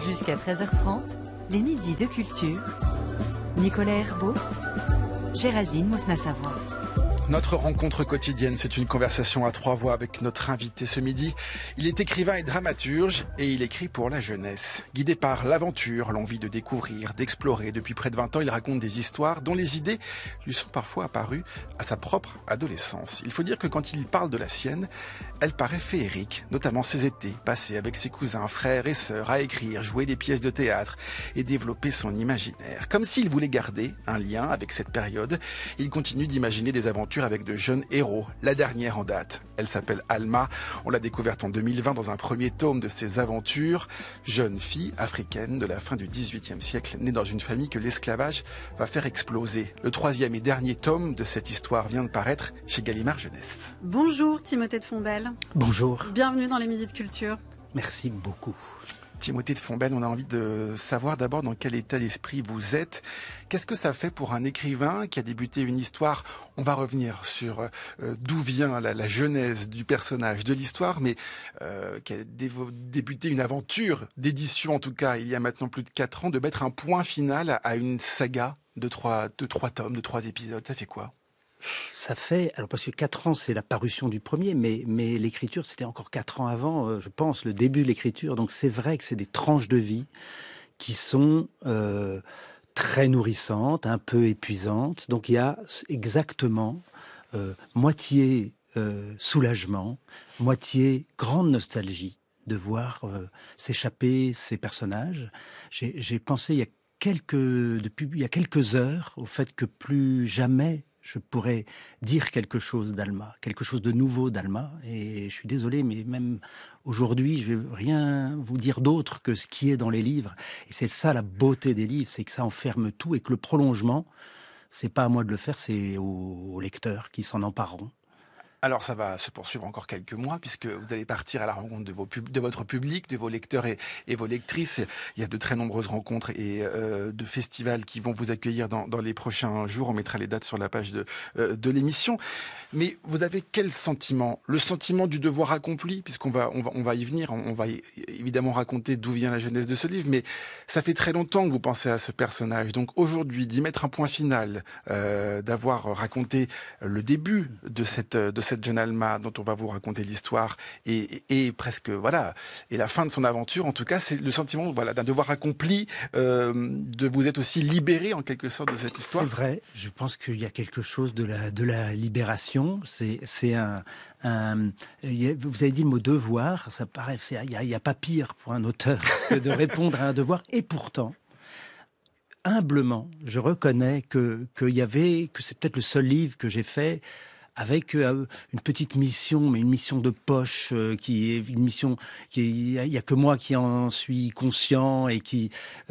Jusqu'à 13h30, les midis de culture. Nicolas Herbeau, Géraldine Mosna-Savoie. Notre rencontre quotidienne, c'est une conversation à trois voix avec notre invité ce midi. Il est écrivain et dramaturge et il écrit pour la jeunesse. Guidé par l'aventure, l'envie de découvrir, d'explorer, depuis près de 20 ans, il raconte des histoires dont les idées lui sont parfois apparues à sa propre adolescence. Il faut dire que quand il parle de la sienne, elle paraît féerique, notamment ses étés passés avec ses cousins, frères et sœurs à écrire, jouer des pièces de théâtre et développer son imaginaire. Comme s'il voulait garder un lien avec cette période, il continue d'imaginer des aventures avec de jeunes héros. La dernière en date, elle s'appelle Alma. On l'a découverte en 2020 dans un premier tome de ses aventures. Jeune fille africaine de la fin du XVIIIe siècle, née dans une famille que l'esclavage va faire exploser. Le troisième et dernier tome de cette histoire vient de paraître chez Gallimard Jeunesse. Bonjour Timothée de Fontbelle. Bonjour. Bienvenue dans les Midis de Culture. Merci beaucoup. Timothée de Fontbelle, on a envie de savoir d'abord dans quel état d'esprit vous êtes. Qu'est-ce que ça fait pour un écrivain qui a débuté une histoire? On va revenir sur d'où vient la genèse du personnage, de l'histoire, mais qui a débuté une aventure d'édition, en tout cas, il y a maintenant plus de 4 ans, de mettre un point final à une saga de trois tomes, de 3 épisodes. Ça fait quoi? Ça fait, alors parce que 4 ans, c'est la parution du premier, mais l'écriture, c'était encore 4 ans avant, je pense, le début de l'écriture. Donc c'est vrai que c'est des tranches de vie qui sont très nourrissantes, un peu épuisantes. Donc il y a exactement moitié soulagement, moitié grande nostalgie de voir s'échapper ces personnages. J'ai pensé depuis il y a quelques heures au fait que plus jamais je pourrais dire quelque chose d'Alma, quelque chose de nouveau d'Alma. Et je suis désolé, mais même aujourd'hui, je vais rien vous dire d'autre que ce qui est dans les livres. Et c'est ça la beauté des livres, c'est que ça enferme tout et que le prolongement, c'est pas à moi de le faire, c'est aux lecteurs qui s'en empareront. Alors ça va se poursuivre encore quelques mois puisque vous allez partir à la rencontre de votre public, de vos lecteurs et vos lectrices. Il y a de très nombreuses rencontres et de festivals qui vont vous accueillir dans les prochains jours. On mettra les dates sur la page de l'émission. Mais vous avez quel sentiment? Le sentiment du devoir accompli, puisqu'on va y venir. On va évidemment raconter d'où vient la jeunesse de ce livre, mais ça fait très longtemps que vous pensez à ce personnage. Donc aujourd'hui, d'y mettre un point final, d'avoir raconté le début de cette jeune Alma dont on va vous raconter l'histoire et presque voilà et la fin de son aventure, en tout cas c'est le sentiment d'un devoir accompli, de vous être aussi libéré en quelque sorte de cette histoire. C'est vrai, je pense qu'il y a quelque chose de la libération. C'est vous avez dit le mot devoir, ça paraît, il y a pas pire pour un auteur que de répondre à un devoir, et pourtant humblement je reconnais que c'est peut-être le seul livre que j'ai fait avec une petite mission, mais une mission de poche, qui est une mission il y a que moi qui en suis conscient et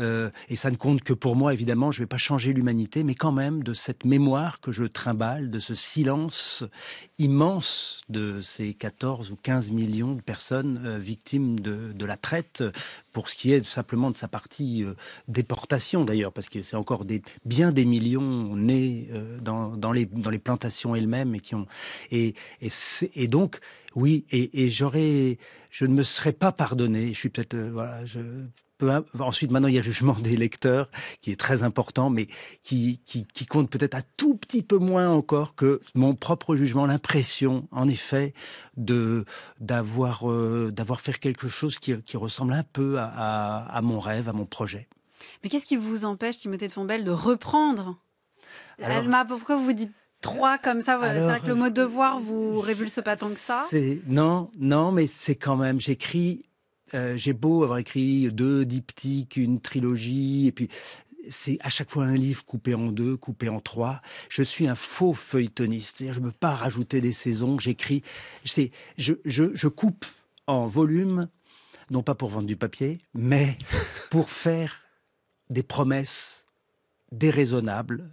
et ça ne compte que pour moi, évidemment. Je vais pas changer l'humanité, mais quand même de cette mémoire que je trimballe, de ce silence immense de ces 14 ou 15 millions de personnes victimes de la traite, pour ce qui est simplement de sa partie déportation d'ailleurs, parce que c'est encore bien des millions nés dans les plantations elles-mêmes et donc oui, et je ne me serais pas pardonné. Je suis peut-être ensuite, maintenant, il y a le jugement des lecteurs qui est très important, mais qui compte peut-être un tout petit peu moins encore que mon propre jugement, l'impression, en effet, d'avoir fait quelque chose qui ressemble un peu à mon rêve, à mon projet. Mais qu'est-ce qui vous empêche, Timothée de Fontbelle, de reprendre Alma? Pourquoi vous dites 3 comme ça? C'est vrai que le mot devoir vous révulse pas tant que ça. Non, mais c'est quand même, j'ai beau avoir écrit 2 diptyques, une trilogie, et puis c'est à chaque fois un livre coupé en 2, coupé en 3. Je suis un faux feuilletoniste, c'est-à-dire je ne peux pas rajouter des saisons. J'écris, je coupe en volume, non pas pour vendre du papier, mais pour faire des promesses déraisonnables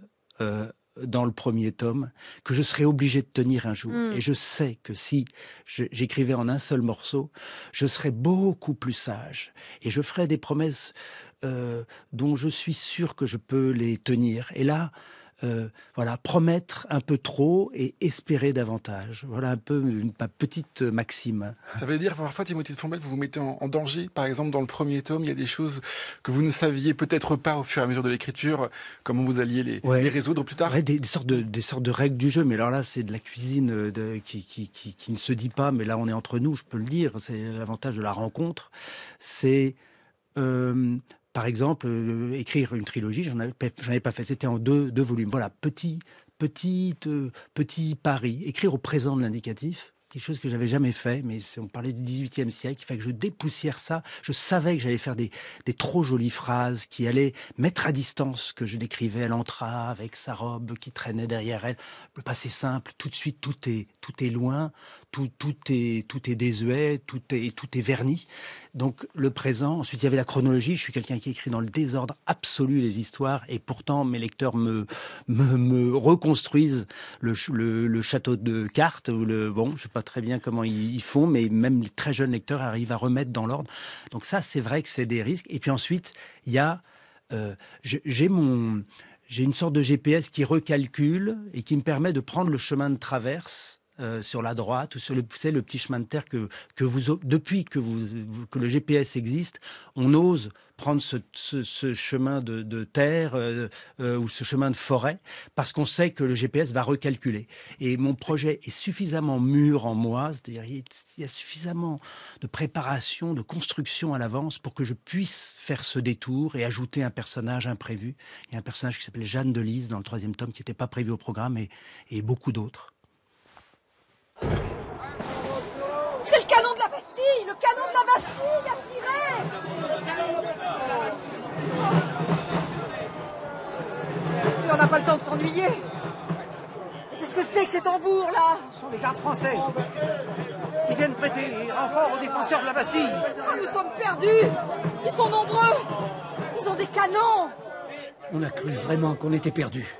dans le premier tome, que je serais obligé de tenir un jour. Et je sais que si j'écrivais en un seul morceau, je serais beaucoup plus sage. Et je ferais des promesses dont je suis sûr que je peux les tenir. Et là, voilà, promettre un peu trop et espérer davantage. Voilà un peu ma petite maxime. Ça veut dire parfois, Timothée de Fombelle, vous vous mettez en danger. Par exemple, dans le premier tome, il y a des choses que vous ne saviez peut-être pas au fur et à mesure de l'écriture, comment vous alliez les résoudre plus tard. Ouais, des sortes de règles du jeu. Mais alors là, c'est de la cuisine qui ne se dit pas. Mais là, on est entre nous, je peux le dire. C'est l'avantage de la rencontre. C'est par exemple, écrire une trilogie, j'en avais pas fait. C'était en deux volumes. Voilà, petit pari. Écrire au présent de l'indicatif, quelque chose que j'avais jamais fait, mais on parlait du XVIIIe siècle. Il fallait que je dépoussière ça. Je savais que j'allais faire des trop jolies phrases qui allaient mettre à distance ce que je décrivais. Elle entra avec sa robe qui traînait derrière elle. Le passé simple, tout de suite, tout est loin. Tout est désuet, tout est verni. Donc le présent. Ensuite, il y avait la chronologie. Je suis quelqu'un qui écrit dans le désordre absolu les histoires, et pourtant mes lecteurs me reconstruisent le château de cartes. Je sais pas très bien comment ils font, mais même les très jeunes lecteurs arrivent à remettre dans l'ordre. Donc ça, c'est vrai que c'est des risques. Et puis ensuite, il y a j'ai une sorte de GPS qui recalcule et qui me permet de prendre le chemin de traverse sur la droite, ou sur le petit chemin de terre depuis que le GPS existe, on ose prendre ce chemin de terre ou ce chemin de forêt, parce qu'on sait que le GPS va recalculer. Et mon projet est suffisamment mûr en moi, c'est-à-dire il y a suffisamment de préparation, de construction à l'avance pour que je puisse faire ce détour et ajouter un personnage imprévu. Il y a un personnage qui s'appelle Jeanne de Lise dans le 3e tome qui n'était pas prévu au programme, et beaucoup d'autres. C'est le canon de la Bastille! Le canon de la Bastille a tiré! Et on n'a pas le temps de s'ennuyer! Qu'est-ce que c'est que ces tambours, là? Ce sont les gardes françaises. Ils viennent prêter renfort aux défenseurs de la Bastille. Ah, nous sommes perdus! Ils sont nombreux! Ils ont des canons! On a cru vraiment qu'on était perdus.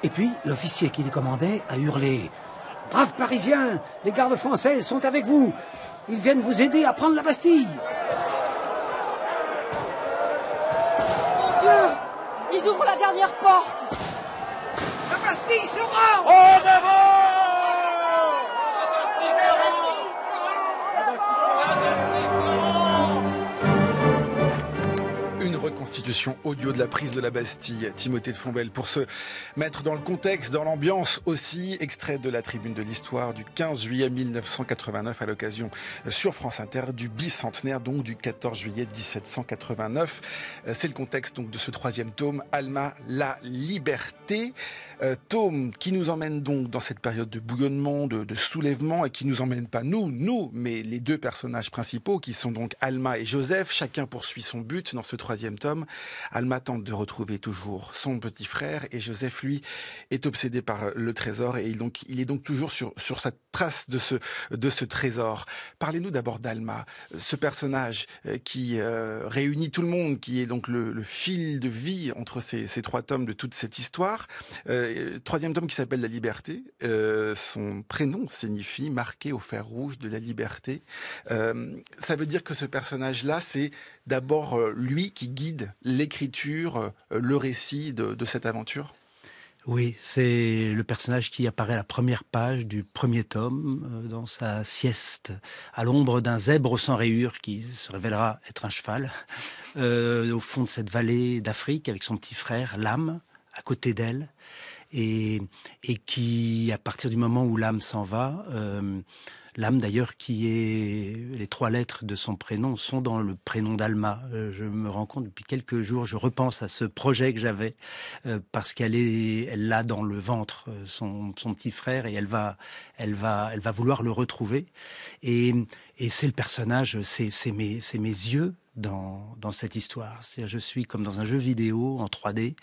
Et puis, l'officier qui les commandait a hurlé: « Braves Parisiens, les gardes françaises sont avec vous. Ils viennent vous aider à prendre la Bastille. » Mon Dieu! Ils ouvrent la dernière porte! La Bastille se rend! En avant! Une reconstitution audio de la prise de la Bastille, Timothée de Fombelle, pour se mettre dans le contexte, dans l'ambiance aussi, extrait de la Tribune de l'Histoire du 15 juillet 1989 à l'occasion sur France Inter du bicentenaire donc du 14 juillet 1789. C'est le contexte donc de ce 3e tome, Alma, la liberté. Tome qui nous emmène donc dans cette période de bouillonnement, de soulèvement, et qui nous emmène pas nous, mais les 2 personnages principaux qui sont donc Alma et Joseph. Chacun poursuit son but dans ce 3e tome. Alma tente de retrouver toujours son petit frère, et Joseph, lui, est obsédé par le trésor, et il est donc toujours sur sa trace de ce trésor. Parlez-nous d'abord d'Alma, ce personnage qui réunit tout le monde, qui est donc le fil de vie entre ces 3 tomes de toute cette histoire. 3e tome qui s'appelle La Liberté. Son prénom signifie marqué au fer rouge de la liberté. Ça veut dire que ce personnage-là, c'est d'abord lui qui guide l'écriture, le récit de cette aventure? Oui, c'est le personnage qui apparaît à la première page du 1er tome, dans sa sieste, à l'ombre d'un zèbre sans rayures qui se révélera être un cheval, au fond de cette vallée d'Afrique, avec son petit frère, Lame, à côté d'elle, et qui, à partir du moment où Lame s'en va, Lame d'ailleurs qui est... Les 3 lettres de son prénom sont dans le prénom d'Alma. Je me rends compte depuis quelques jours, je repense à ce projet que j'avais, parce elle l'a dans le ventre, son petit frère, et elle va vouloir le retrouver. Et c'est le personnage, c'est mes yeux dans cette histoire. C'est-à-dire, je suis comme dans un jeu vidéo en 3D,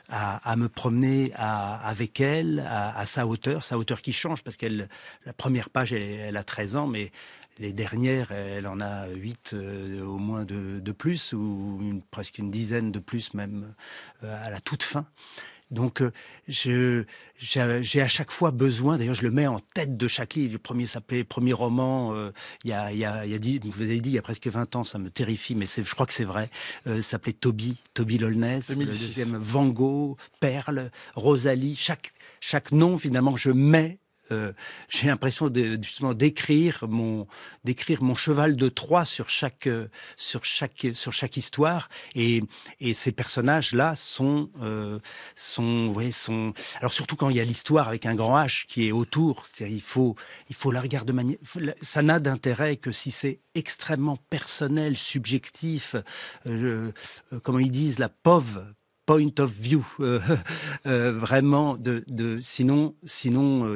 à me promener avec elle, à sa hauteur qui change, parce la première page, elle a 13 ans, mais les dernières, elle en a 8 au moins de plus, ou presque une dizaine de plus même à la toute fin. Donc, j'ai à chaque fois besoin, d'ailleurs je le mets en tête de chaque livre. Le premier s'appelait Premier roman, vous avez dit, il y a presque 20 ans, ça me terrifie, mais je crois que c'est vrai. Ça s'appelait Toby Lollness. 2006. Le deuxième, Van Gogh, Perle, Rosalie. Chaque nom, finalement, je mets. J'ai l'impression justement d'écrire mon cheval de Troie sur chaque histoire, et ces personnages là sont alors surtout quand il y a l'histoire avec un grand H qui est autour, c'est-à-dire il faut la regarder de manière, ça n'a d'intérêt que si c'est extrêmement personnel, subjectif, comment ils disent, la point of view, vraiment. Sinon,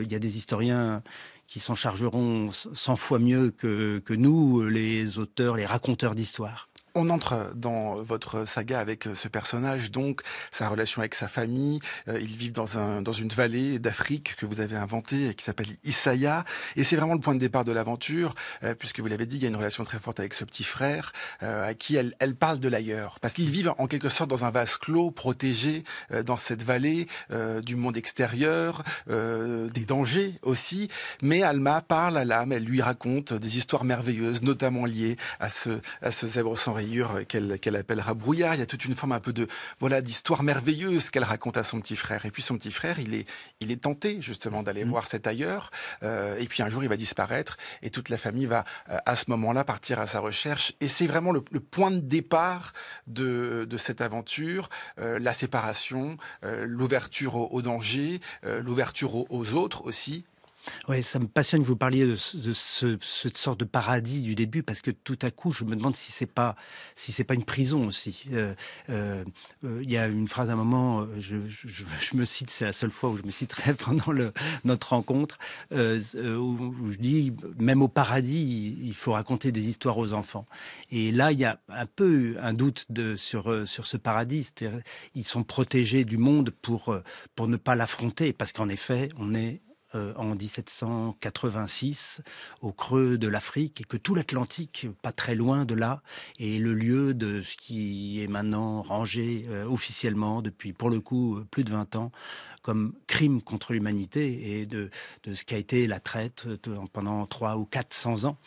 il y a des historiens qui s'en chargeront 100 fois mieux que nous, les auteurs, les raconteurs d'histoire. On entre dans votre saga avec ce personnage, donc sa relation avec sa famille. Ils vivent dans une vallée d'Afrique que vous avez inventée et qui s'appelle Issaïa. Et c'est vraiment le point de départ de l'aventure, puisque vous l'avez dit, il y a une relation très forte avec ce petit frère, à qui elle parle de l'ailleurs. Parce qu'ils vivent en quelque sorte dans un vase clos, protégé dans cette vallée, du monde extérieur, des dangers aussi. Mais Alma parle à l'âme, elle lui raconte des histoires merveilleuses, notamment liées à ce zèbre sans rayures qu'elle appellera Brouillard. Il y a toute une forme un peu d'histoire merveilleuse qu'elle raconte à son petit frère. Et puis son petit frère, il est tenté justement d'aller voir cet ailleurs. Et puis un jour, il va disparaître et toute la famille va à ce moment-là partir à sa recherche. Et c'est vraiment le point de départ de cette aventure, la séparation, l'ouverture au danger, l'ouverture aux autres aussi. Oui, ça me passionne que vous parliez de cette sorte de paradis du début, parce que tout à coup, je me demande si c'est pas une prison aussi. Il y a une phrase à un moment, je me cite, c'est la seule fois où je me citerai pendant notre rencontre, où je dis, même au paradis, il faut raconter des histoires aux enfants. Et là, il y a un peu un doute sur ce paradis. C'est-à-dire, ils sont protégés du monde pour ne pas l'affronter, parce qu'en effet, on est en 1786 au creux de l'Afrique, et que tout l'Atlantique, pas très loin de là, est le lieu de ce qui est maintenant rangé officiellement depuis, pour le coup, plus de 20 ans, comme crime contre l'humanité, et de ce qu'a été la traite pendant 300 ou 400 ans.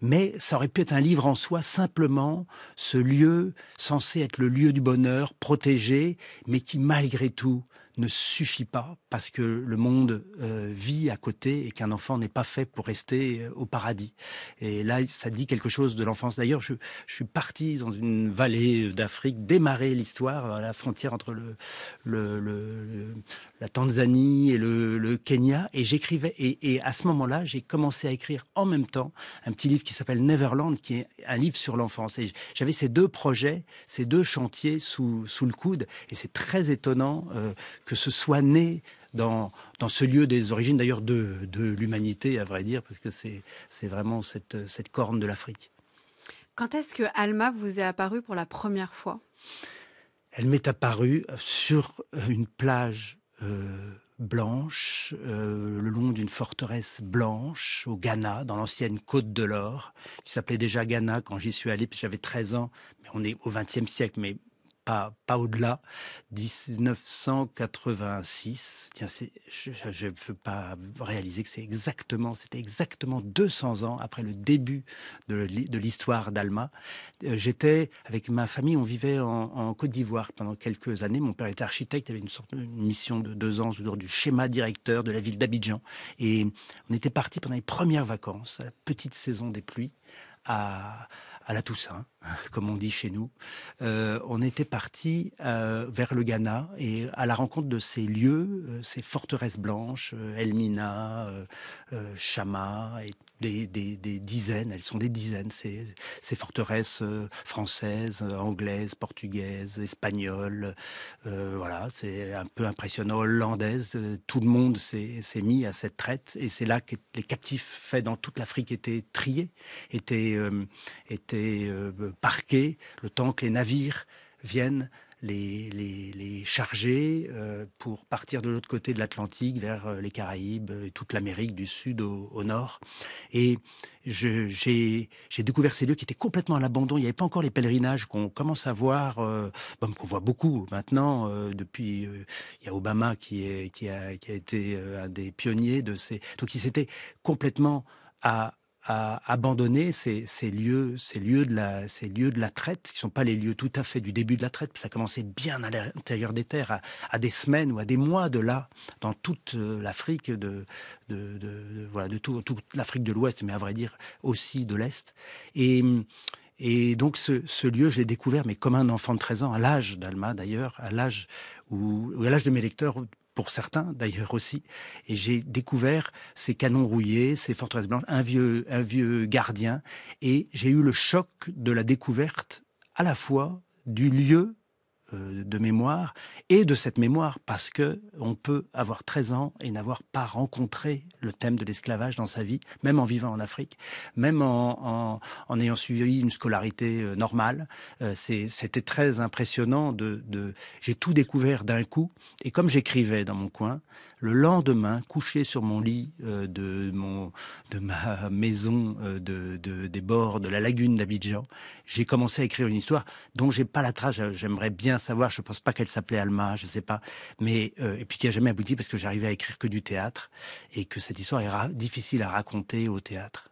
Mais ça aurait pu être un livre en soi, simplement ce lieu censé être le lieu du bonheur, protégé, mais qui malgré tout ne suffit pas, parce que le monde vit à côté et qu'un enfant n'est pas fait pour rester au paradis. Et là, ça dit quelque chose de l'enfance. D'ailleurs, je suis parti dans une vallée d'Afrique, démarrer l'histoire à la frontière entre la Tanzanie et le Kenya, et j'écrivais. Et à ce moment-là, j'ai commencé à écrire en même temps un petit livre qui s'appelle Neverland, qui est un livre sur l'enfance. Et j'avais ces deux projets, ces deux chantiers sous le coude, et c'est très étonnant que ce soit né dans ce lieu des origines, d'ailleurs, de l'humanité, à vrai dire, parce que c'est vraiment cette corne de l'Afrique. Quand est-ce que Alma vous est apparue pour la première fois ? Elle m'est apparue sur une plage blanche, le long d'une forteresse blanche, au Ghana, dans l'ancienne Côte de l'Or, qui s'appelait déjà Ghana quand j'y suis allé, puis j'avais 13 ans, mais on est au XXe siècle, mais pas au-delà, 1986. Tiens, je ne peux pas réaliser que c'était exactement 200 ans après le début de l'histoire d'Alma. J'étais, avec ma famille, on vivait en Côte d'Ivoire pendant quelques années. Mon père était architecte, il avait une mission de 2 ans autour du schéma directeur de la ville d'Abidjan. Et on était partis pendant les premières vacances, à la petite saison des pluies, à la Toussaint, comme on dit chez nous. On était partis vers le Ghana, et à la rencontre de ces lieux, ces forteresses blanches, Elmina, Chama, et des dizaines, elles sont des dizaines, ces forteresses françaises, anglaises, portugaises, espagnoles, voilà, c'est un peu impressionnant, hollandaises. Tout le monde s'est mis à cette traite, et c'est là que les captifs faits dans toute l'Afrique étaient triés, étaient parqués, le temps que les navires viennent les charger pour partir de l'autre côté de l'Atlantique vers les Caraïbes et toute l'Amérique du Sud au nord. Et j'ai découvert ces lieux qui étaient complètement à l'abandon. Il n'y avait pas encore les pèlerinages qu'on commence à voir, qu'on voit beaucoup maintenant. Depuis, il y a Obama qui a été un des pionniers de ces. Donc, ils étaient complètement à abandonner ces lieux de la traite, qui sont pas les lieux tout à fait du début de la traite, ça commençait bien à l'intérieur des terres, à des semaines ou à des mois de là, dans toute l'Afrique toute l'Afrique de l'Ouest, mais à vrai dire aussi de l'Est. Et donc ce lieu, je l'ai découvert, mais comme un enfant de 13 ans, à l'âge d'Alma d'ailleurs, à l'âge de mes lecteurs, pour certains d'ailleurs aussi, et j'ai découvert ces canons rouillés, ces forteresses blanches, un vieux gardien, et j'ai eu le choc de la découverte à la fois du lieu de mémoire et de cette mémoire, parce que on peut avoir 13 ans et n'avoir pas rencontré le thème de l'esclavage dans sa vie, même en vivant en Afrique, même en ayant suivi une scolarité normale. C'était très impressionnant j'ai tout découvert d'un coup, et comme j'écrivais dans mon coin, le lendemain, couché sur mon lit de ma maison des bords de la lagune d'Abidjan, j'ai commencé à écrire une histoire dont j'ai pas la trace. J'aimerais bien savoir. Je pense pas qu'elle s'appelait Alma, je sais pas. Mais et puis qui a jamais abouti parce que j'arrivais à écrire que du théâtre et que cette histoire est difficile à raconter au théâtre.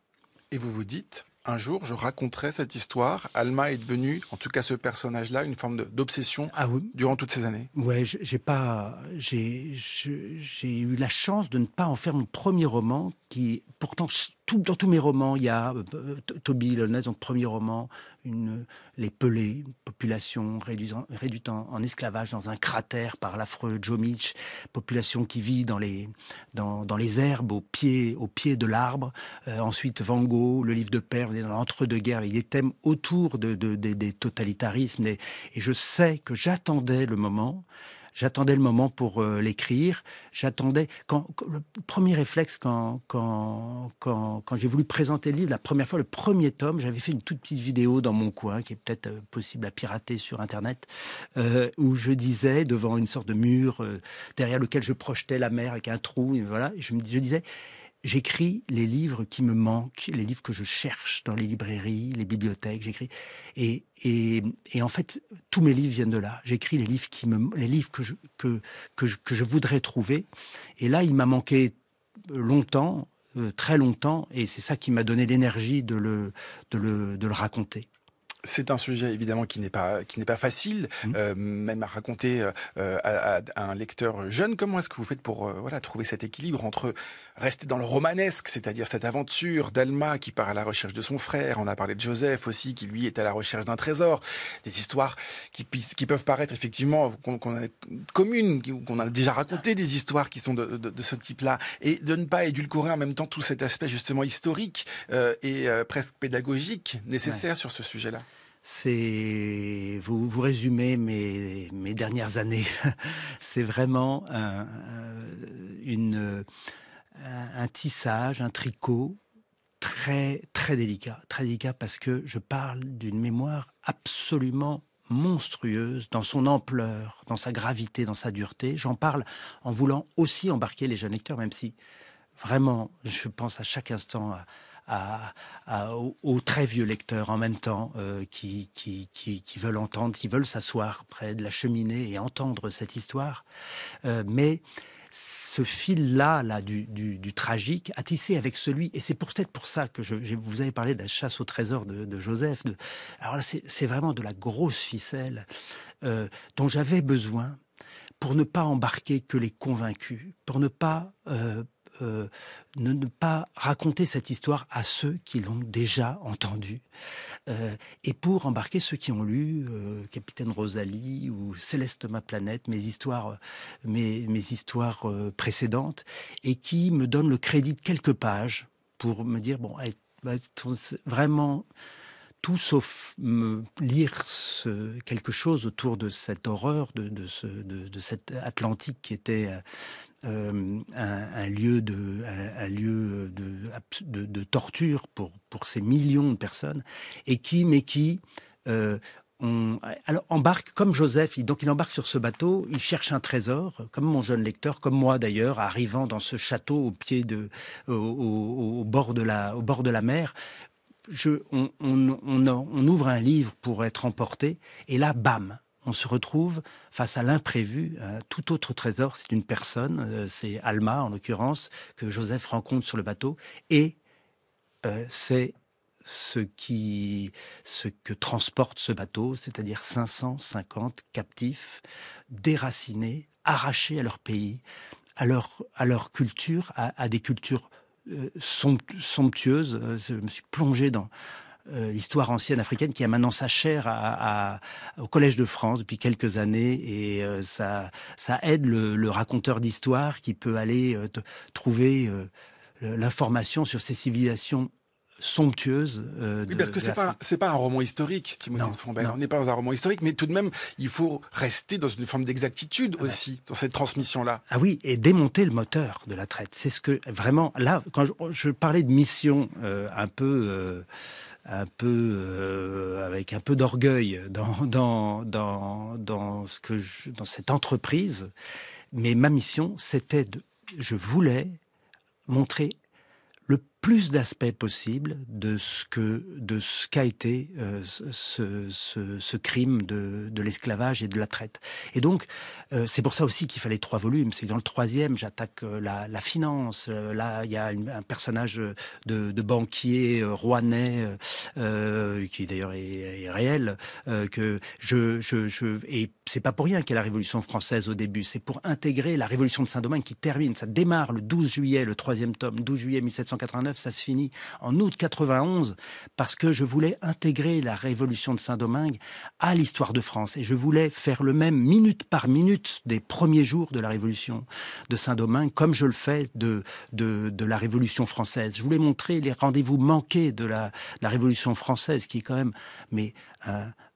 Et vous vous dites, un jour, je raconterai cette histoire. Alma est devenue, en tout cas ce personnage-là, une forme d'obsession durant toutes ces années. Ouais, j'ai eu la chance de ne pas en faire mon premier roman, qui pourtant dans tous mes romans, il y a Toby Lolnez, son premier roman, les Pelés, une population réduite en esclavage dans un cratère par l'affreux Joe Milch, population qui vit dans les herbes au pied de l'arbre. Ensuite Van Gogh, le livre de Père, on est dans l'entre-deux-guerres, il y a des thèmes autour des totalitarismes, et je sais que j'attendais le moment pour l'écrire. J'attendais le premier réflexe quand j'ai voulu présenter le livre la première fois, le premier tome, j'avais fait une toute petite vidéo dans mon coin qui est peut-être possible à pirater sur Internet, où je disais devant une sorte de mur derrière lequel je projetais la mer avec un trou, et voilà, je disais. J'écris les livres qui me manquent, les livres que je cherche dans les librairies, les bibliothèques. J'écris et en fait tous mes livres viennent de là. J'écris les livres que je voudrais trouver. Et là, il m'a manqué longtemps, très longtemps, et c'est ça qui m'a donné l'énergie de le raconter. C'est un sujet évidemment qui n'est pas facile, même à raconter à un lecteur jeune. Comment est-ce que vous faites pour trouver cet équilibre entre rester dans le romanesque, c'est-à-dire cette aventure d'Alma qui part à la recherche de son frère. On a parlé de Joseph aussi, qui lui est à la recherche d'un trésor. Des histoires qui peuvent paraître effectivement communes, qu'on a déjà raconté, des histoires qui sont de ce type-là, et de ne pas édulcorer en même temps tout cet aspect justement historique et presque pédagogique nécessaire sur ce sujet-là. Vous résumez mes dernières années. C'est vraiment un tissage, un tricot très très délicat parce que je parle d'une mémoire absolument monstrueuse dans son ampleur, dans sa gravité, dans sa dureté. J'en parle en voulant aussi embarquer les jeunes lecteurs, même si vraiment je pense à chaque instant aux très vieux lecteurs en même temps qui veulent entendre, qui veulent s'asseoir près de la cheminée et entendre cette histoire. Mais ce fil-là du tragique a tissé avec celui, et c'est peut-être pour ça que vous avez parlé de la chasse au trésor de Joseph. Alors là, c'est vraiment de la grosse ficelle dont j'avais besoin pour ne pas embarquer que les convaincus, pour ne pas raconter cette histoire à ceux qui l'ont déjà entendue, et pour embarquer ceux qui ont lu Capitaine Rosalie ou Céleste ma planète, mes histoires précédentes, et qui me donnent le crédit de quelques pages pour me dire vraiment tout sauf lire quelque chose autour de cette horreur, de cet Atlantique qui était un lieu de torture pour ces millions de personnes, et qui alors embarque comme Joseph, donc il embarque sur ce bateau, il cherche un trésor, comme mon jeune lecteur, comme moi d'ailleurs, arrivant dans ce château au bord de la mer. On ouvre un livre pour être emporté, et là, bam, on se retrouve face à l'imprévu, un tout autre trésor. C'est une personne, c'est Alma en l'occurrence, que Joseph rencontre sur le bateau, et c'est ce que transporte ce bateau, c'est-à-dire 550 captifs, déracinés, arrachés à leur pays, à leur culture, à des cultures somptueuses. Je me suis plongé dans l'histoire ancienne africaine qui a maintenant sa chaire au Collège de France depuis quelques années, et ça aide le raconteur d'histoire qui peut aller trouver l'information sur ces civilisations somptueuse. Oui, parce que c'est pas un roman historique, Timothée de Fontbelle. On n'est pas dans un roman historique, mais tout de même, il faut rester dans une forme d'exactitude aussi, dans cette transmission-là. Ah oui, et démonter le moteur de la traite. C'est ce que, vraiment, là, quand je parlais de mission avec un peu d'orgueil dans cette entreprise, mais ma mission, c'était je voulais montrer le plus d'aspects possible de ce qu'a été ce crime de l'esclavage et de la traite. Et donc, c'est pour ça aussi qu'il fallait 3 volumes. C'est dans le 3e, j'attaque la finance. Là, il y a un personnage de banquier rouennais qui d'ailleurs est réel. Et c'est pas pour rien qu'il y a la Révolution française au début. C'est pour intégrer la Révolution de Saint-Domingue qui termine. Ça démarre le 12 juillet, le 3e tome, 12 juillet 1789. Ça se finit en août 91, parce que je voulais intégrer la Révolution de Saint-Domingue à l'histoire de France. Et je voulais faire le même minute par minute des premiers jours de la Révolution de Saint-Domingue, comme je le fais de la Révolution française. Je voulais montrer les rendez-vous manqués de la Révolution française, qui est quand même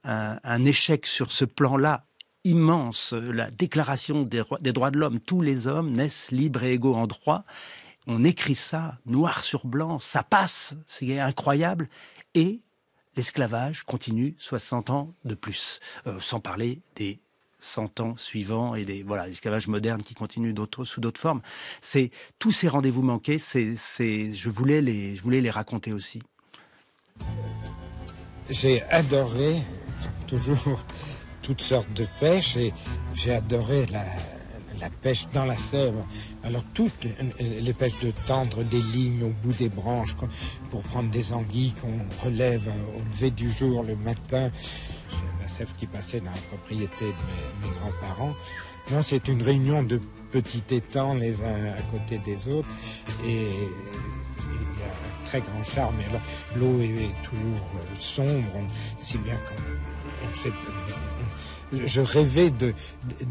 un échec sur ce plan-là immense. La Déclaration des droits de l'homme, tous les hommes naissent libres et égaux en droit. On écrit ça, noir sur blanc, ça passe, c'est incroyable. Et l'esclavage continue 60 ans de plus, sans parler des 100 ans suivants et l'esclavage moderne qui continue sous d'autres formes. C'est tous ces rendez-vous manqués, je voulais les raconter aussi. J'ai adoré toujours toutes sortes de pêches, et j'ai adoré la pêche dans la Sèvre. Alors toutes les pêches de tendre des lignes au bout des branches pour prendre des anguilles qu'on relève au lever du jour le matin. La Sèvre qui passait dans la propriété de mes grands-parents. Non, c'est une réunion de petits étangs les uns à côté des autres, et il y a un très grand charme. Et alors, l'eau est toujours sombre, si bien qu'on sait. Je rêvais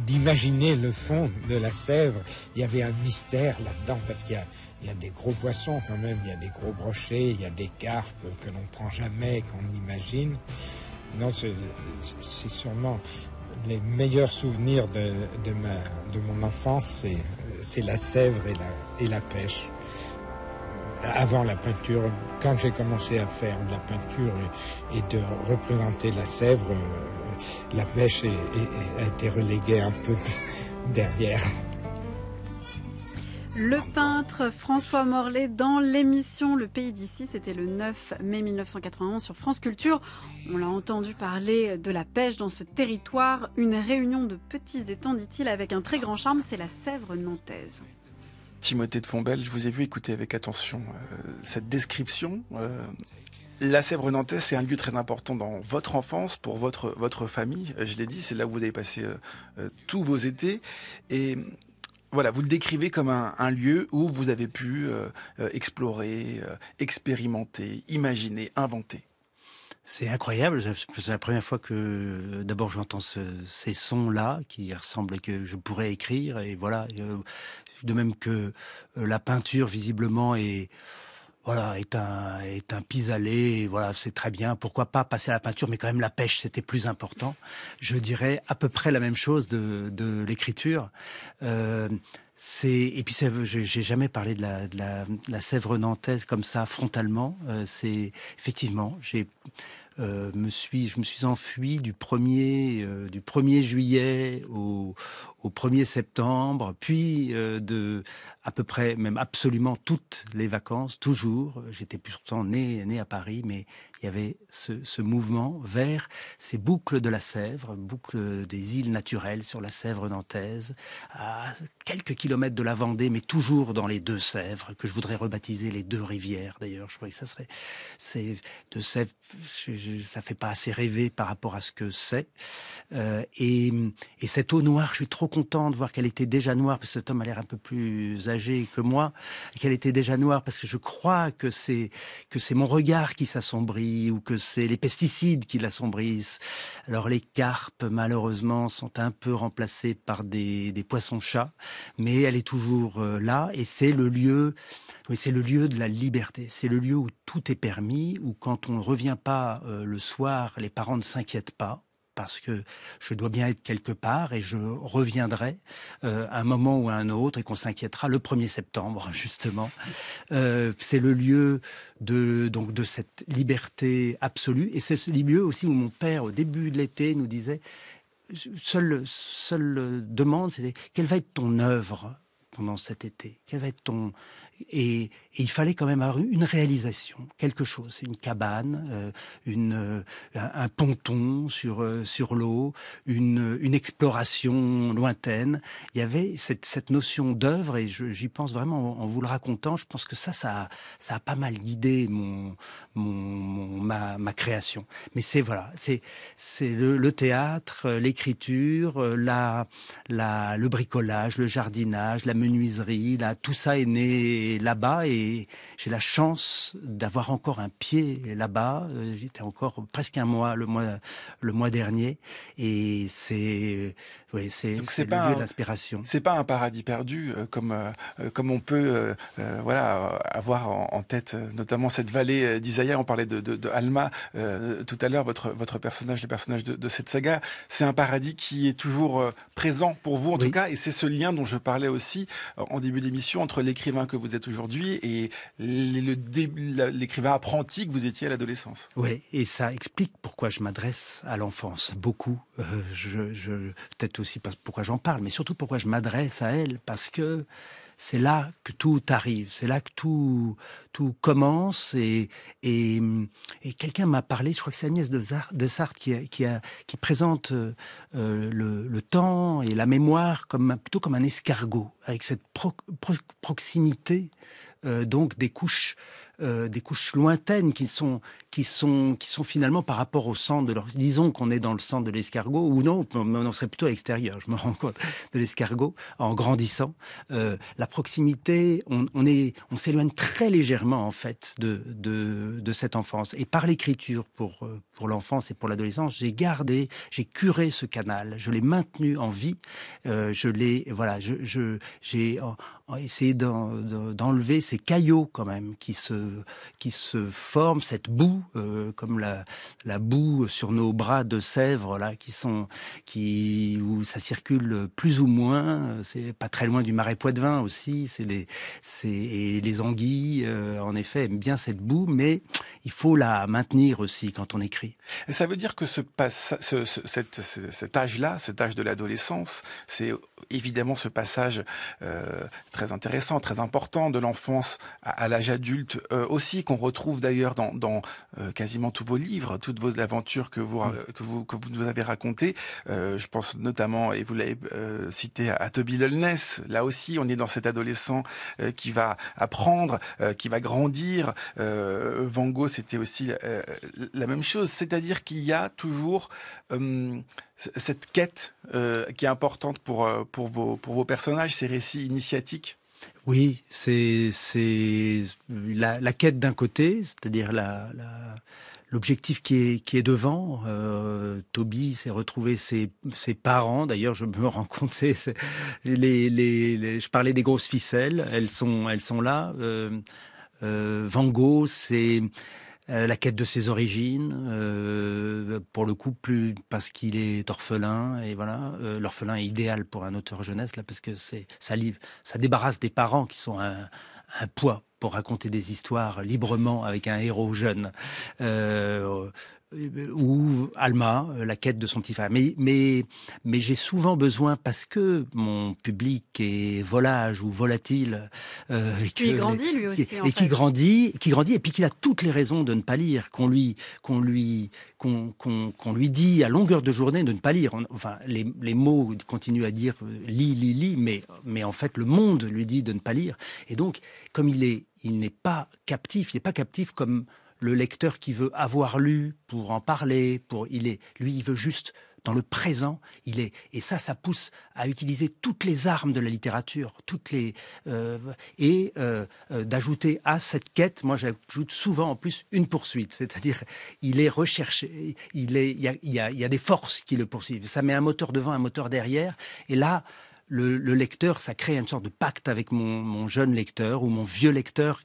d'imaginer le fond de la Sèvre. Il y avait un mystère là-dedans, parce qu'il y a des gros poissons quand même, il y a des gros brochets, il y a des carpes que l'on ne prend jamais, qu'on imagine. Non, c'est sûrement les meilleurs souvenirs de mon enfance, c'est la Sèvre et la pêche. Avant la peinture, quand j'ai commencé à faire de la peinture et de représenter la Sèvre, la pêche a été reléguée un peu derrière. Le peintre François Morlet dans l'émission Le Pays d'ici, c'était le 9 mai 1991 sur France Culture. On l'a entendu parler de la pêche dans ce territoire, une réunion de petits étangs, dit-il, avec un très grand charme, c'est la Sèvre nantaise. Timothée de Fontbelle, je vous ai vu écouter avec attention cette description. La Sèvre nantaise, c'est un lieu très important dans votre enfance, pour votre famille. Je l'ai dit, c'est là où vous avez passé tous vos étés. Et voilà, vous le décrivez comme un lieu où vous avez pu explorer, expérimenter, imaginer, inventer. C'est incroyable. C'est la première fois que d'abord j'entends ces sons-là qui ressemblent que je pourrais écrire. Et voilà, de même que la peinture visiblement est un pis-aller. Voilà, c'est très bien. Pourquoi pas passer à la peinture, mais quand même la pêche, c'était plus important. Je dirais à peu près la même chose de l'écriture. Et puis j'ai jamais parlé de la Sèvre nantaise comme ça frontalement. C'est effectivement, je me suis enfui du 1er juillet au 1er septembre, puis de à peu près, même absolument toutes les vacances, toujours. J'étais pourtant né à Paris, mais il y avait ce mouvement vers ces boucles de la Sèvre, boucles des îles naturelles sur la Sèvre nantaise, à quelques kilomètres de la Vendée, mais toujours dans les deux Sèvres, que je voudrais rebaptiser les deux rivières d'ailleurs. Je crois que c'est deux Sèvres, ça fait pas assez rêver par rapport à ce que c'est. Et cette eau noire, je suis trop content de voir qu'elle était déjà noire, parce que cet homme a l'air un peu plus âgé que moi, qu'elle était déjà noire, parce que je crois que c'est mon regard qui s'assombrit, ou que c'est les pesticides qui l'assombrissent. Alors les carpes, malheureusement, sont un peu remplacées par des poissons-chats, mais elle est toujours là, et c'est le lieu de la liberté. C'est le lieu où tout est permis, où quand on ne revient pas le soir, les parents ne s'inquiètent pas, parce que je dois bien être quelque part et je reviendrai à un moment ou à un autre, et qu'on s'inquiétera le 1er septembre, justement. C'est le lieu de cette liberté absolue, et c'est ce lieu aussi où mon père, au début de l'été, nous disait, seule demande, c'était quelle va être ton œuvre pendant cet été, quel va être ton... Et il fallait quand même avoir une réalisation, quelque chose, une cabane, un ponton sur l'eau, une exploration lointaine. Il y avait cette notion d'œuvre, et j'y pense vraiment en vous le racontant. Je pense que ça a pas mal guidé ma création. Mais c'est le théâtre, l'écriture, le bricolage, le jardinage, la menuiserie, tout ça est né là-bas, et j'ai la chance d'avoir encore un pied là-bas. J'étais encore presque un mois le mois dernier, et c'est le lieu d'inspiration. C'est pas un paradis perdu comme on peut avoir en tête, notamment cette vallée d'Isaïa. On parlait de Alma tout à l'heure, votre personnage, le personnage de cette saga. C'est un paradis qui est toujours présent pour vous en tout cas, et c'est ce lien dont je parlais aussi en début d'émission entre l'écrivain que vous êtes aujourd'hui et l'écrivain apprenti que vous étiez à l'adolescence. Oui, et ça explique pourquoi je m'adresse à l'enfance beaucoup. Peut-être aussi pourquoi j'en parle, mais surtout pourquoi je m'adresse à elle, parce que c'est là que tout arrive, c'est là que tout commence, et quelqu'un m'a parlé, je crois que c'est Agnès de Sarthe qui présente le temps et la mémoire plutôt comme un escargot, avec cette proximité donc des couches lointaines qui sont finalement par rapport au centre de disons qu'on est dans le centre de l'escargot, ou non, on serait plutôt à l'extérieur, je me rends compte, de l'escargot, en grandissant. La proximité, on s'éloigne très légèrement, en fait, de cette enfance. Et par l'écriture, pour l'enfance et pour l'adolescence, j'ai curé ce canal, je l'ai maintenu en vie, j'ai essayé d'enlever ces caillots, quand même, qui se forment, cette boue, comme la boue sur nos bras de Sèvres, là, où ça circule plus ou moins. C'est pas très loin du marais Poitevin aussi. Et les anguilles, en effet, aiment bien cette boue, mais il faut la maintenir aussi quand on écrit. Et ça veut dire que cet âge-là, cet âge de l'adolescence, c'est évidemment ce passage très intéressant, très important de l'enfance à l'âge adulte aussi, qu'on retrouve d'ailleurs dans quasiment tous vos livres, toutes vos aventures que vous nous avez racontées. Je pense notamment, et vous l'avez cité, à Toby Lelness. Là aussi, on est dans cet adolescent qui va apprendre, qui va grandir. Van Gogh, c'était aussi la même chose. C'est-à-dire qu'il y a toujours cette quête qui est importante pour vos personnages, ces récits initiatiques. Oui, c'est la quête d'un côté, c'est-à-dire l'objectif qui est devant. Toby s'est retrouvé ses parents. D'ailleurs, je me rends compte, je parlais des grosses ficelles. Elles sont là. Van Gogh, c'est la quête de ses origines. pour le coup, plus parce qu'il est orphelin, et voilà, l'orphelin est idéal pour un auteur jeunesse, là, parce que ça débarrasse des parents qui sont un poids pour raconter des histoires librement avec un héros jeune. Ou Alma, la quête de son petit frère. Mais j'ai souvent besoin, parce que mon public est volage ou volatile, il grandit lui aussi, qui grandit, et puis qu'il a toutes les raisons de ne pas lire, qu'on lui dit à longueur de journée de ne pas lire. Enfin, les mots continuent à dire lis, mais en fait le monde lui dit de ne pas lire. Et donc, comme il n'est pas captif, comme le lecteur qui veut avoir lu pour en parler, il veut juste dans le présent, et ça pousse à utiliser toutes les armes de la littérature, d'ajouter à cette quête, moi j'ajoute souvent en plus une poursuite, c'est-à-dire il est recherché, il y a des forces qui le poursuivent, ça met un moteur devant, un moteur derrière, et là, le lecteur, ça crée une sorte de pacte avec mon jeune lecteur ou mon vieux lecteur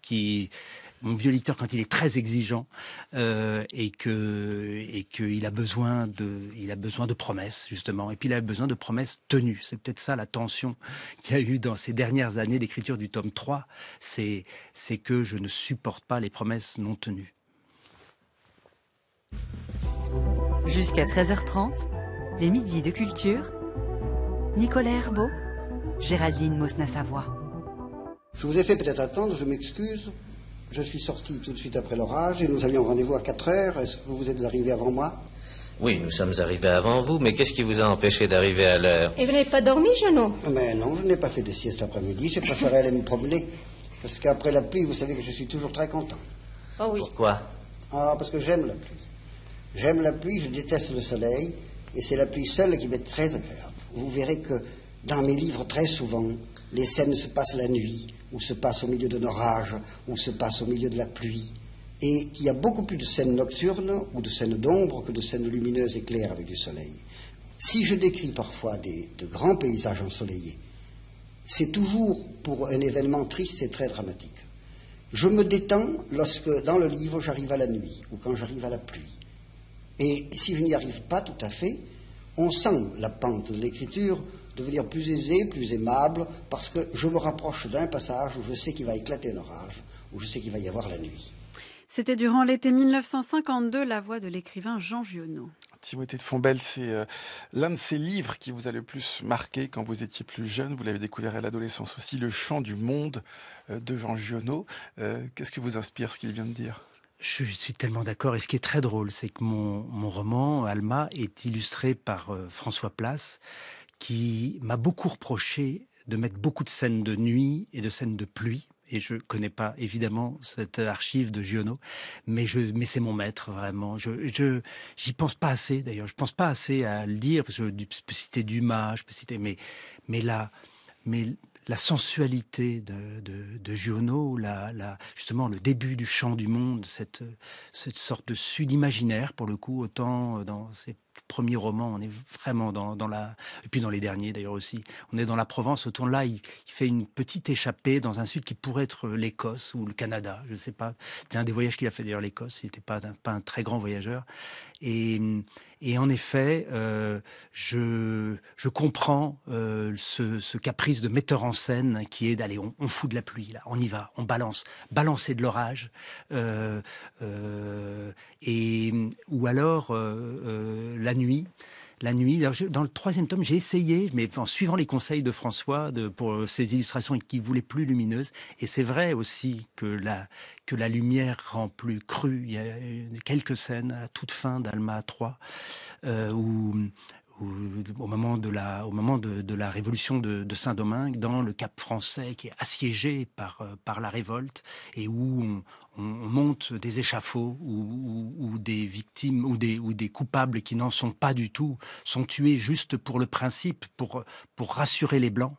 quand il est très exigeant et qu'il a besoin de promesses, justement, et puis il a besoin de promesses tenues. C'est peut-être ça la tension qu'il y a eu dans ces dernières années d'écriture du tome 3, c'est que je ne supporte pas les promesses non tenues. Jusqu'à 13h30, les midis de culture. Nicolas Herbeau, Géraldine Mosna-Savoie. Je vous ai fait peut-être attendre, je m'excuse. Je suis sorti tout de suite après l'orage et nous avions rendez-vous à 4 heures. Est-ce que vous êtes arrivé avant moi? Oui, nous sommes arrivés avant vous, mais qu'est-ce qui vous a empêché d'arriver à l'heure? Et vous n'avez pas dormi, Jeannot? Mais non, je n'ai pas fait de sieste après-midi. J'ai préféré aller me promener. Parce qu'après la pluie, vous savez que je suis toujours très content. Oh oui. Pourquoi? Parce que j'aime la pluie. J'aime la pluie, je déteste le soleil. Et c'est la pluie seule qui m'est très agréable. Vous verrez que dans mes livres, très souvent, les scènes se passent la nuit, ou se passent au milieu d'un orage, ou se passent au milieu de la pluie. Et il y a beaucoup plus de scènes nocturnes ou de scènes d'ombre que de scènes lumineuses et claires avec du soleil. Si je décris parfois de grands paysages ensoleillés, c'est toujours pour un événement triste et très dramatique. Je me détends lorsque, dans le livre, j'arrive à la nuit, ou quand j'arrive à la pluie. Et si je n'y arrive pas tout à fait, on sent la pente de l'écriture devenir plus aisée, plus aimable, parce que je me rapproche d'un passage où je sais qu'il va éclater un orage, où je sais qu'il va y avoir la nuit. C'était durant l'été 1952 la voix de l'écrivain Jean Giono. Timothée de Fontbelle, c'est l'un de ces livres qui vous a le plus marqué quand vous étiez plus jeune. Vous l'avez découvert à l'adolescence aussi, Le Chant du Monde de Jean Giono. Qu'est-ce que vous inspire ce qu'il vient de dire ? Je suis tellement d'accord. Et ce qui est très drôle, c'est que mon roman, Alma, est illustré par François Place, qui m'a beaucoup reproché de mettre beaucoup de scènes de nuit et de scènes de pluie. Et je connais pas évidemment cette archive de Giono, mais c'est mon maître vraiment. J'y pense pas assez d'ailleurs. Je pense pas assez à le dire parce que je peux citer Dumas, je peux citer, mais la sensualité de Giono, justement le début du Chant du Monde, cette sorte de sud imaginaire pour le coup, autant dans ses premiers romans, on est vraiment et puis dans les derniers d'ailleurs aussi, on est dans la Provence, autant là il fait une petite échappée dans un sud qui pourrait être l'Écosse ou le Canada, je sais pas, c'est un des voyages qu'il a fait d'ailleurs, l'Écosse, il n'était pas un très grand voyageur, et en effet, je comprends ce caprice de metteur en scène qui est d'aller, on fout de la pluie, là, on y va, on balancer de l'orage, ou alors la nuit. Alors dans le 3e tome, j'ai essayé, mais en suivant les conseils de François pour ces illustrations qui voulaient plus lumineuses. Et c'est vrai aussi que la lumière rend plus cru. Il y a quelques scènes à la toute fin d'Alma 3 où au moment de la révolution de Saint-Domingue, dans le Cap français qui est assiégé par la révolte et où on monte des échafauds où des victimes ou des coupables qui n'en sont pas du tout sont tués juste pour le principe, pour rassurer les Blancs.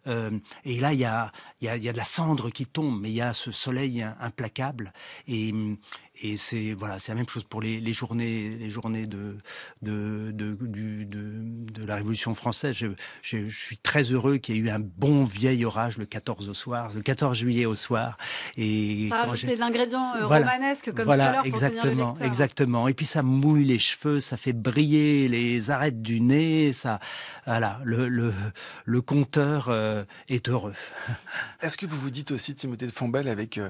Et là, il y a de la cendre qui tombe, mais il y a ce soleil implacable. Et c'est la même chose pour les journées de la Révolution française. Je suis très heureux qu'il y ait eu un bon vieil orage le 14 juillet au soir. Et ça rajoutait de l'ingrédient romanesque comme tout à l'heure pour tenir le lecteur. Exactement. Et puis ça mouille les cheveux, ça fait briller les arêtes du nez. Ça, voilà, le conteur est heureux. Est-ce que vous vous dites aussi, Timothée de Fombelle, avec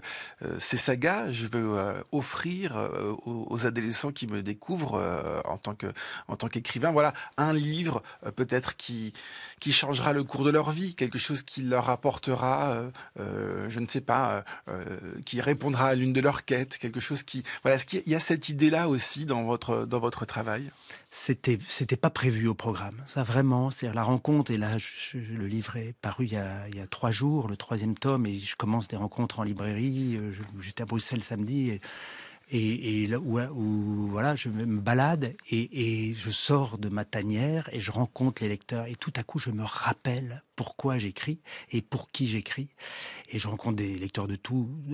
ces sagas, je veux offrir aux adolescents qui me découvrent en tant qu'écrivain, voilà, un livre peut-être qui changera le cours de leur vie, quelque chose qui leur apportera, je ne sais pas, qui répondra à l'une de leurs quêtes, quelque chose qui, voilà, est-ce qu'il y a cette idée-là aussi dans votre travail? C'était pas prévu au programme, ça vraiment, c'est la rencontre. Et là, le livre est paru il y a 3 jours, le 3e tome, et je commence des rencontres en librairie. J'étais à Bruxelles samedi. Et là où voilà, je me balade et je sors de ma tanière et je rencontre les lecteurs. Et tout à coup, je me rappelle pourquoi j'écris et pour qui j'écris. Et je rencontre des lecteurs de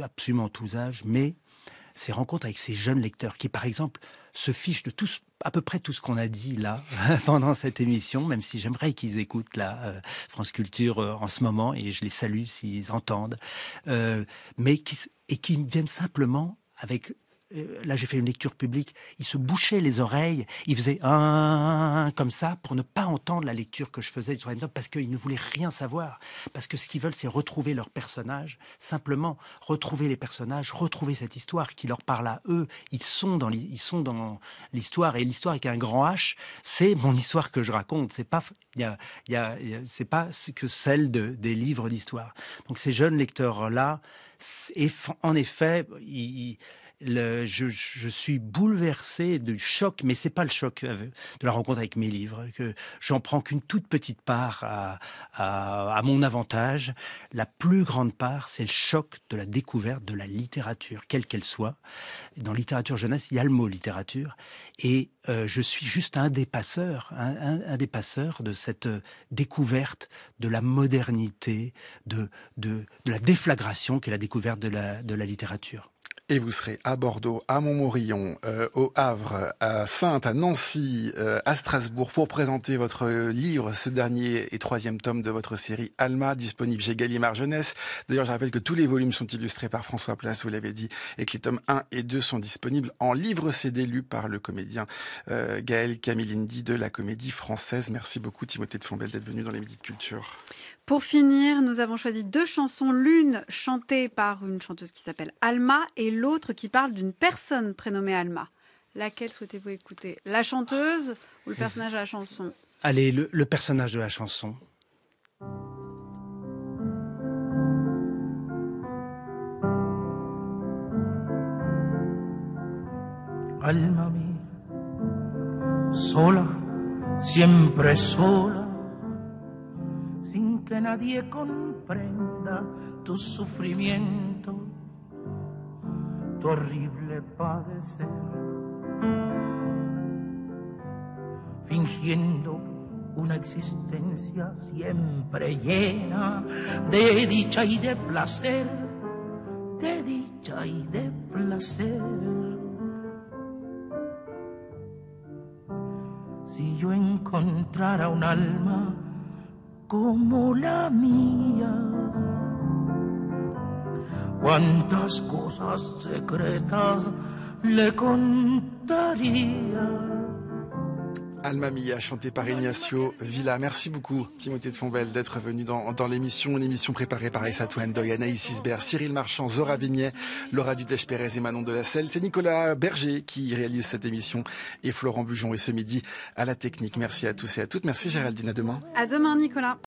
absolument tous âges, mais ces rencontres avec ces jeunes lecteurs qui, par exemple, se fichent de à peu près tout ce qu'on a dit là pendant cette émission, même si j'aimerais qu'ils écoutent France Culture en ce moment, et je les salue s'ils entendent, mais qui viennent simplement avec... Là, j'ai fait une lecture publique. Ils se bouchaient les oreilles. Ils faisaient comme ça pour ne pas entendre la lecture que je faisais du 3e tome, parce qu'ils ne voulaient rien savoir. Parce que ce qu'ils veulent, c'est retrouver leurs personnages. Simplement, retrouver les personnages, retrouver cette histoire qui leur parle à eux. Ils sont dans l'histoire. Et l'histoire avec un grand H, c'est mon histoire que je raconte. C'est pas, c'est pas que celle des livres d'histoire. Donc, ces jeunes lecteurs-là, en effet, je suis bouleversé du choc, mais c'est pas le choc de la rencontre avec mes livres, que j'en prends qu'une toute petite part à mon avantage. La plus grande part, c'est le choc de la découverte de la littérature, quelle qu'elle soit. Dans littérature jeunesse, il y a le mot littérature, et je suis juste un des passeurs de cette découverte de la modernité, de la déflagration qu'est la découverte de la littérature. Et vous serez à Bordeaux, à Montmorillon, au Havre, à Saintes, à Nancy, à Strasbourg pour présenter votre livre, ce dernier et 3e tome de votre série Alma, disponible chez Gallimard Jeunesse. D'ailleurs, je rappelle que tous les volumes sont illustrés par François Place, vous l'avez dit, et que les tomes 1 et 2 sont disponibles en livre CD lu par le comédien Gaël Camilindi de la Comédie Française. Merci beaucoup, Timothée de Fombelle, d'être venu dans les Midis de Culture. Pour finir, nous avons choisi 2 chansons, l'une chantée par une chanteuse qui s'appelle Alma et l'autre qui parle d'une personne prénommée Alma. Laquelle souhaitez-vous écouter? La chanteuse ou le personnage de la chanson? Allez, le personnage de la chanson. Alma mía, sola, siempre sola, sin que nadie comprenda tu sufrimiento, tu horrible padecer, fingiendo una existencia siempre llena de dicha y de placer, de dicha y de placer. Si yo encontrara un alma como la mía, cuántas cosas secretas le contaría. Alma Mia, chantée par Ignacio Villa. Merci beaucoup, Timothée de Fombelle, d'être venu dans l'émission. Une émission préparée par Aïssa Touendoy, Anaïs Isbert, Cyril Marchand, Zora Vignet, Laura Dutèche-Pérez et Manon Delacelle. C'est Nicolas Berger qui réalise cette émission et Florent Bujon. Et ce midi, à la technique. Merci à tous et à toutes. Merci Géraldine, à demain. À demain, Nicolas.